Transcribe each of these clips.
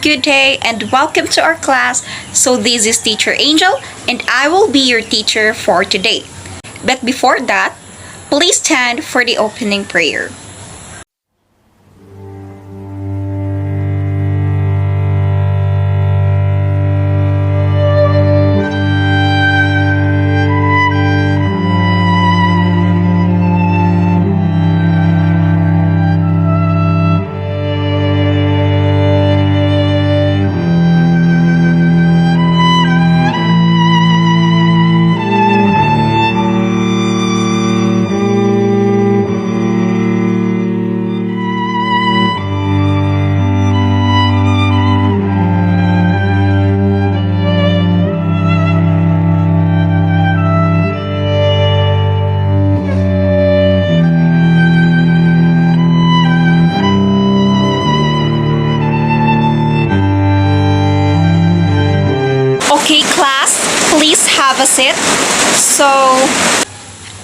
good day, and welcome to our class. So, this is Teacher Angel, and I will be your teacher for today. But before that, please stand for the opening prayer. Okay, class, please have a seat. So,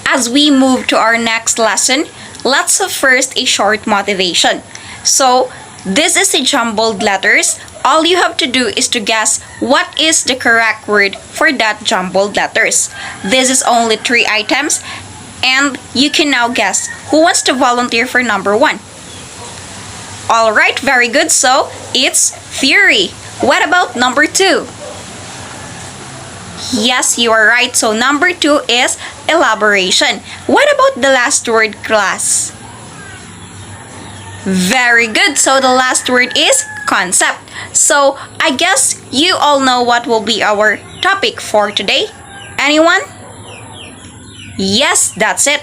as we move to our next lesson, let's have first a short motivation. So, this is a jumbled letters. All you have to do is to guess what is the correct word for that jumbled letters. This is only 3 items, and you can now guess who wants to volunteer for number 1. Alright, very good. So, it's theory. What about number 2? Yes, you are right. So, number 2 is elaboration. What about the last word, class? Very good. So, the last word is concept. So, I guess you all know what will be our topic for today. Anyone? Yes, that's it.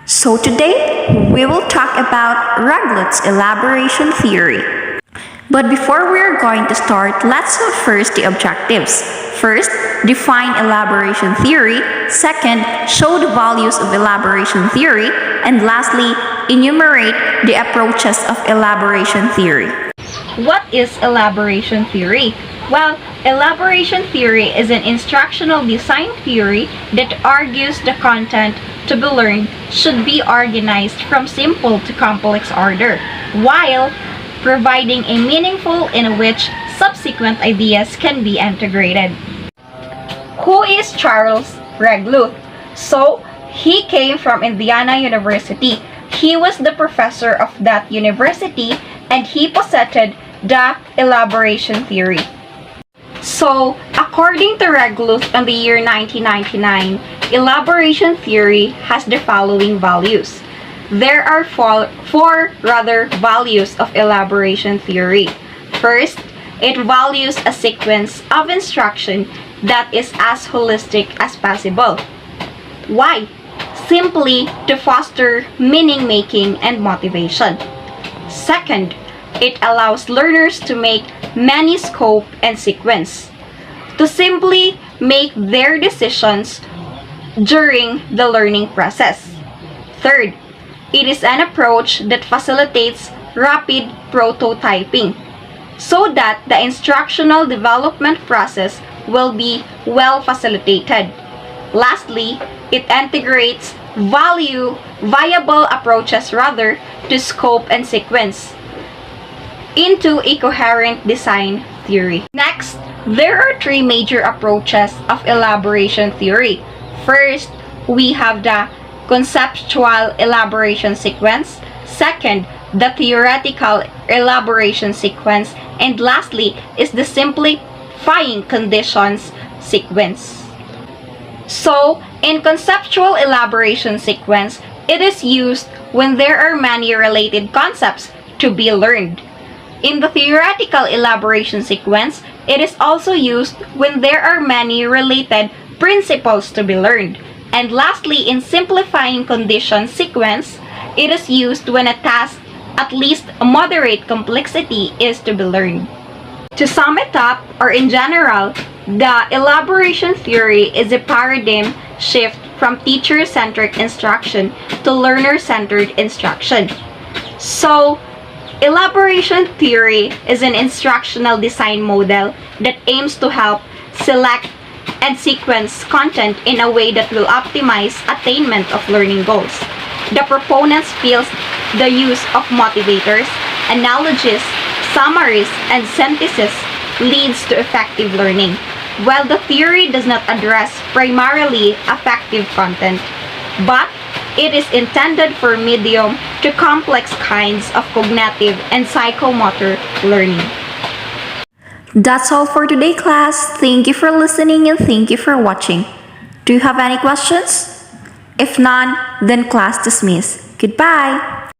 So, today we will talk about REGELUTH'S elaboration theory. But before we are going to start, let's have first the objectives. First, define elaboration theory. Second, show the values of elaboration theory. And lastly, enumerate the approaches of elaboration theory. What is elaboration theory? Well, elaboration theory is an instructional design theory that argues the content to be learned should be organized from simple to complex order, while providing a meaningful in which subsequent ideas can be integrated. Who is Charles REGELUTH? So, he came from Indiana University. He was the professor of that university, and he posited the elaboration theory. So, according to REGELUTH in the year 1999, elaboration theory has the following values. There are four values of elaboration theory. First, it values a sequence of instruction that is as holistic as possible. Why? Simply to foster meaning making and motivation. Second, it allows learners to make many scope and sequence, to simply make their decisions during the learning process. Third, it is an approach that facilitates rapid prototyping so that the instructional development process will be well facilitated. Lastly, it integrates viable approaches to scope and sequence into a coherent design theory. Next, there are 3 major approaches of elaboration theory. First, we have the conceptual elaboration sequence. Second, the theoretical elaboration sequence. And lastly is the simplifying conditions sequence. So, in conceptual elaboration sequence, it is used when there are many related concepts to be learned. In the theoretical elaboration sequence, it is also used when there are many related principles to be learned. And lastly, in simplifying condition sequence, it is used when a task at least a moderate complexity is to be learned. To sum it up, or in general, the elaboration theory is a paradigm shift from teacher-centered instruction to learner-centered instruction. So, elaboration theory is an instructional design model that aims to help select and sequence content in a way that will optimize attainment of learning goals. The proponents feel the use of motivators, analogies, summaries, and synthesis leads to effective learning, while the theory does not address primarily affective content, but it is intended for medium to complex kinds of cognitive and psychomotor learning. That's all for today, class. Thank you for listening and thank you for watching. Do you have any questions? If none, then class dismissed. Goodbye.